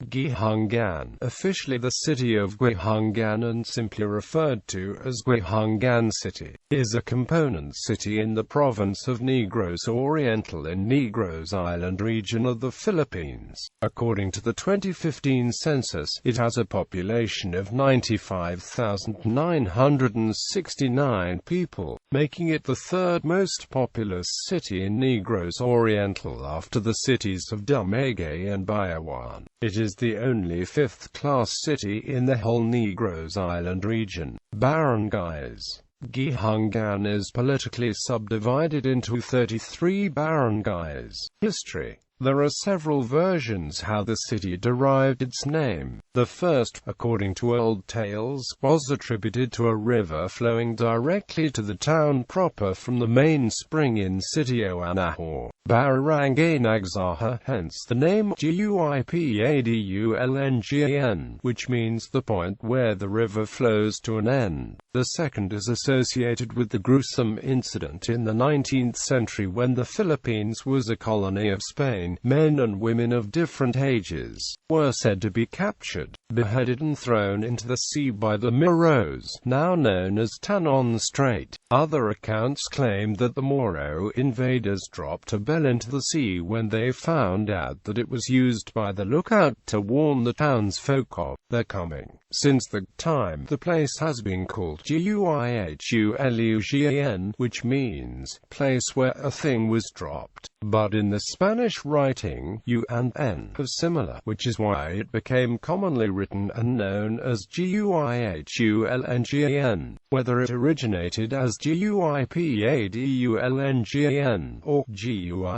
Guihulngan, officially the City of Guihulngan and simply referred to as Guihulngan City, is a component city in the province of Negros Oriental in Negros Island Region of the Philippines. According to the 2015 census, it has a population of 95,969 people, making it the third most populous city in Negros Oriental after the cities of Dumaguete and Bayawan. It is the only fifth-class city in the whole Negros Island region. Barangays. Guihulngan is politically subdivided into 33 barangays. History. There are several versions how the city derived its name. The first, according to old tales, was attributed to a river flowing directly to the town proper from the main spring in Sitio Anahor, Barangay Nagsaha, hence the name Guipadulngan, which means the point where the river flows to an end. The second is associated with the gruesome incident in the 19th century when the Philippines was a colony of Spain. Men and women of different ages were said to be captured, beheaded and thrown into the sea by the Moros, now known as Tanon Strait. Other accounts claim that the Moro invaders dropped a bell into the sea when they found out that it was used by the lookout to warn the townsfolk of their coming. Since that time, the place has been called Guihulngan, which means place where a thing was dropped. But in the Spanish writing, U and N are similar, which is why it became commonly written and known as Guihulngan. Whether it originated as Guipadulngan or Guihulngan,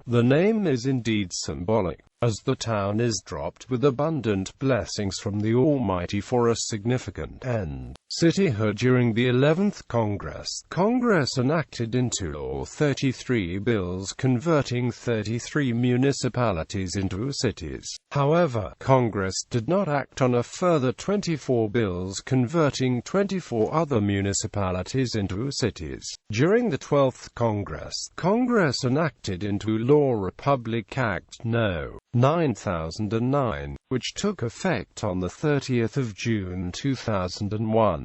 the name is indeed symbolic, as the town is dropped with abundant blessings from the Almighty for a significant end. Cityhood. During the 11th Congress, Congress enacted into law 33 bills converting 33 municipalities into cities. However, Congress did not act on a further 24 bills converting 24 other municipalities into cities. During the 12th Congress, Congress enacted into law Republic Act No. 9009, which took effect on the 30th of June 2001.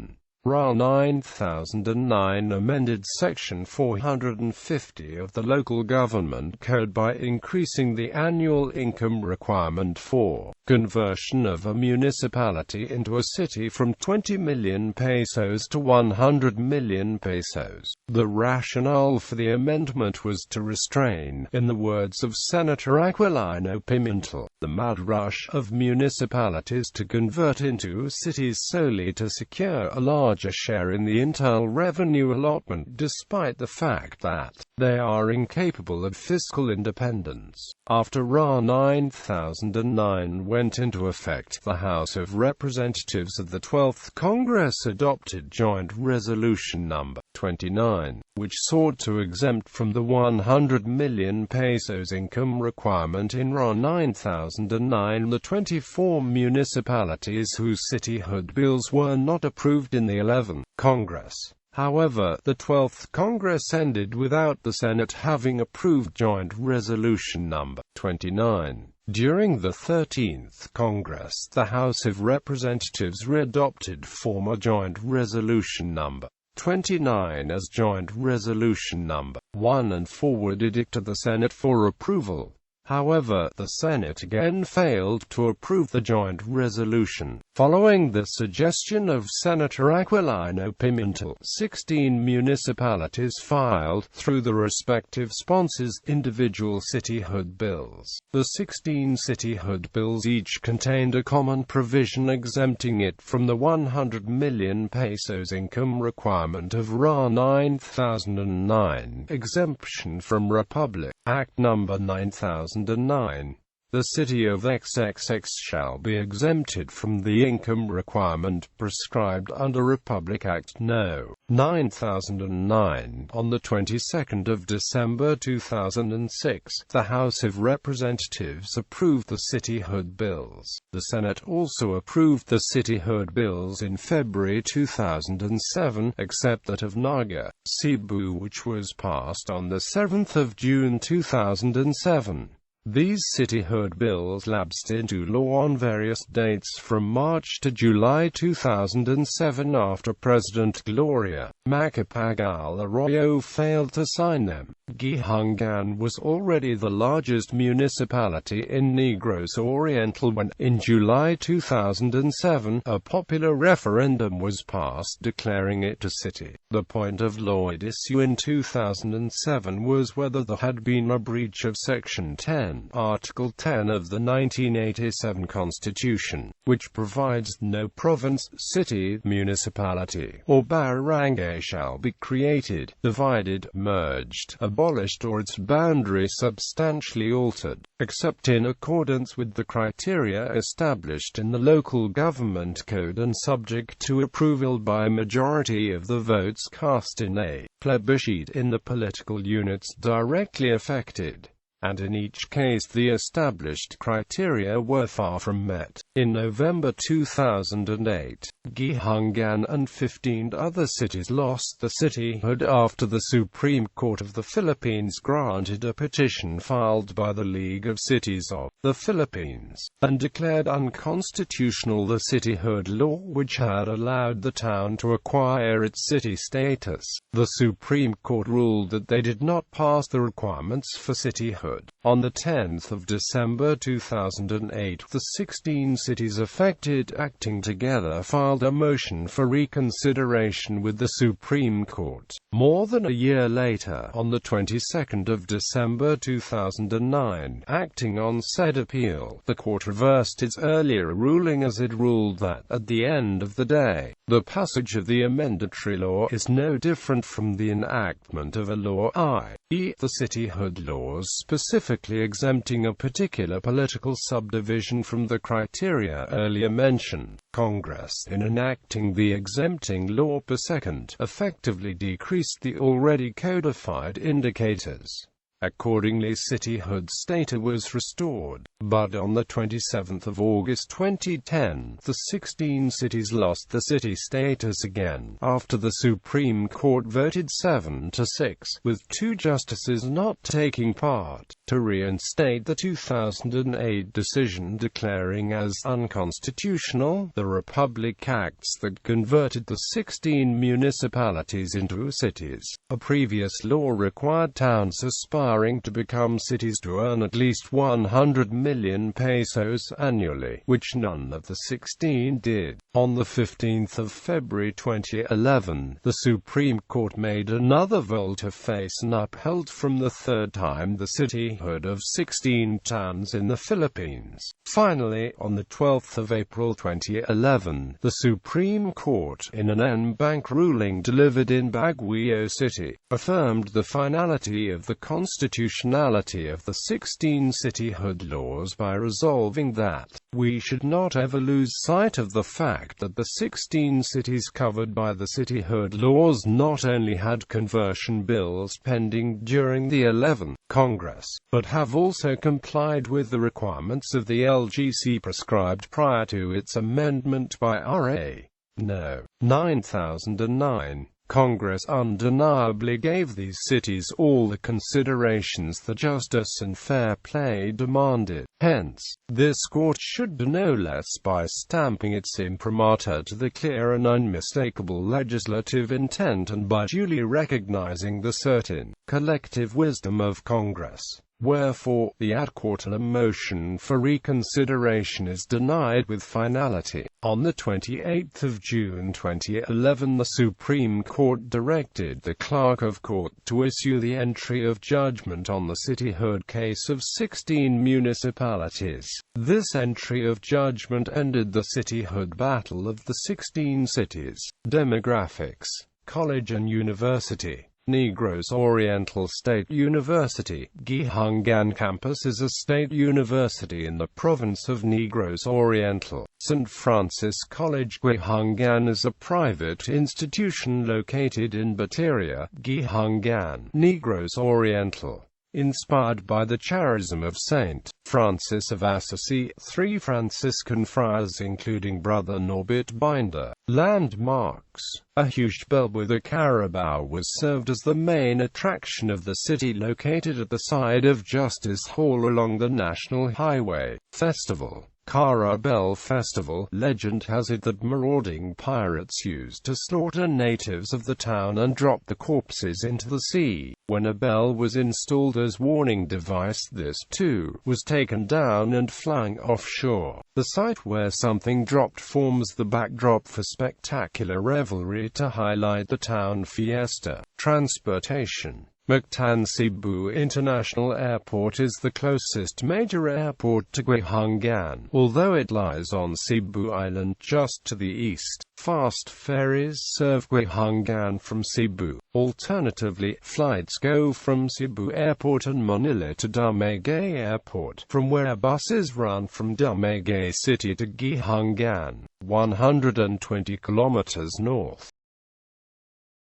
RA 9009 amended Section 450 of the Local Government Code by increasing the annual income requirement for conversion of a municipality into a city from 20 million pesos to 100 million pesos. The rationale for the amendment was to restrain, in the words of Senator Aquilino Pimentel, the mad rush of municipalities to convert into cities solely to secure a larger share in the internal revenue allotment, despite the fact that they are incapable of fiscal independence. After RA 9009 went into effect, the House of Representatives of the 12th Congress adopted Joint Resolution No. 29, which sought to exempt from the 100 million pesos income requirement in RA 9009 the 24 municipalities whose cityhood bills were not approved in the 11th Congress. However, the 12th Congress ended without the Senate having approved Joint Resolution No. 29. During the 13th Congress, the House of Representatives readopted former Joint Resolution No. 29 as Joint Resolution No. 1 and forwarded it to the Senate for approval. However, the Senate again failed to approve the joint resolution. Following the suggestion of Senator Aquilino Pimentel, 16 municipalities filed, through the respective sponsors, individual cityhood bills. The 16 cityhood bills each contained a common provision exempting it from the 100 million pesos income requirement of RA 9009, exemption from Republic Act No. 9009. The city of XXX shall be exempted from the income requirement prescribed under Republic Act No. 9009. On the 22nd of December 2006, the House of Representatives approved the cityhood bills. The Senate also approved the cityhood bills in February 2007, except that of Naga, Cebu, which was passed on the 7th of June 2007. These cityhood bills lapsed into law on various dates from March to July 2007 after President Gloria Macapagal-Arroyo failed to sign them. Guihulngan was already the largest municipality in Negros Oriental when, in July 2007, a popular referendum was passed declaring it a city. The point of law at issue in 2007 was whether there had been a breach of Section 10, Article 10 of the 1987 Constitution, which provides no province, city, municipality, or barangay shall be created, divided, merged, abolished or its boundary substantially altered, except in accordance with the criteria established in the local government code and subject to approval by a majority of the votes cast in a plebiscite in the political units directly affected. And in each case the established criteria were far from met. In November 2008, Guihulngan and 15 other cities lost the cityhood after the Supreme Court of the Philippines granted a petition filed by the League of Cities of the Philippines, and declared unconstitutional the cityhood law which had allowed the town to acquire its city status. The Supreme Court ruled that they did not pass the requirements for cityhood. On the 10th of December 2008, the 16 cities affected, acting together, filed a motion for reconsideration with the Supreme Court. More than a year later, on the 22nd of December 2009, acting on said appeal, the court reversed its earlier ruling as it ruled that, at the end of the day, the passage of the amendatory law is no different from the enactment of a law, i.e., the cityhood laws specifically exempting a particular political subdivision from the criteria earlier mentioned. Congress, in enacting the exempting law per second, effectively decreased the already codified indicators. Accordingly, cityhood status was restored, but on the 27th of August 2010, the 16 cities lost the city status again, after the Supreme Court voted 7-6, with 2 justices not taking part, to reinstate the 2008 decision declaring as unconstitutional the Republic Acts that converted the 16 municipalities into cities. A previous law required towns aspiring to become cities to earn at least 100 million pesos annually, which none of the 16 did. On the 15th of February 2011, the Supreme Court made another volte-face and upheld from the third time the cityhood of 16 towns in the Philippines. Finally, on the 12th of April 2011, the Supreme Court, in an en banc ruling delivered in Baguio City, affirmed the finality of the constitutionality of the 16 cityhood laws by resolving that, we should not ever lose sight of the fact that the 16 cities covered by the cityhood laws not only had conversion bills pending during the 11th Congress, but have also complied with the requirements of the LGC prescribed prior to its amendment by R.A. No. 9009. Congress undeniably gave these cities all the considerations that justice and fair play demanded. Hence, this court should do no less by stamping its imprimatur to the clear and unmistakable legislative intent and by duly recognizing the certain collective wisdom of Congress. Wherefore, the ad quartile motion for reconsideration is denied with finality. On the 28th of June 2011, the Supreme Court directed the Clerk of Court to issue the entry of judgment on the cityhood case of 16 municipalities. This entry of judgment ended the cityhood battle of the 16 cities. Demographics. College and University. Negros Oriental State University. Guihulngan campus is a state university in the province of Negros Oriental. St. Francis College Guihulngan is a private institution located in Bateria, Guihulngan, Negros Oriental. Inspired by the charism of St. Francis of Assisi, 3 Franciscan friars including Brother Norbert Binder. Landmarks. A huge bell with a carabao was served as the main attraction of the city, located at the side of Justice Hall along the National Highway. Festival. Carabel Festival. Legend has it that marauding pirates used to slaughter natives of the town and drop the corpses into the sea. When a bell was installed as warning device, this too was taken down and flung offshore. The site where something dropped forms the backdrop for spectacular revelry to highlight the town fiesta. Transportation. Mactan Cebu International Airport is the closest major airport to Guihulngan, although it lies on Cebu Island just to the east. Fast ferries serve Guihulngan from Cebu. Alternatively, flights go from Cebu Airport and Manila to Dumaguete Airport, from where buses run from Dumaguete City to Guihulngan, 120 kilometers north.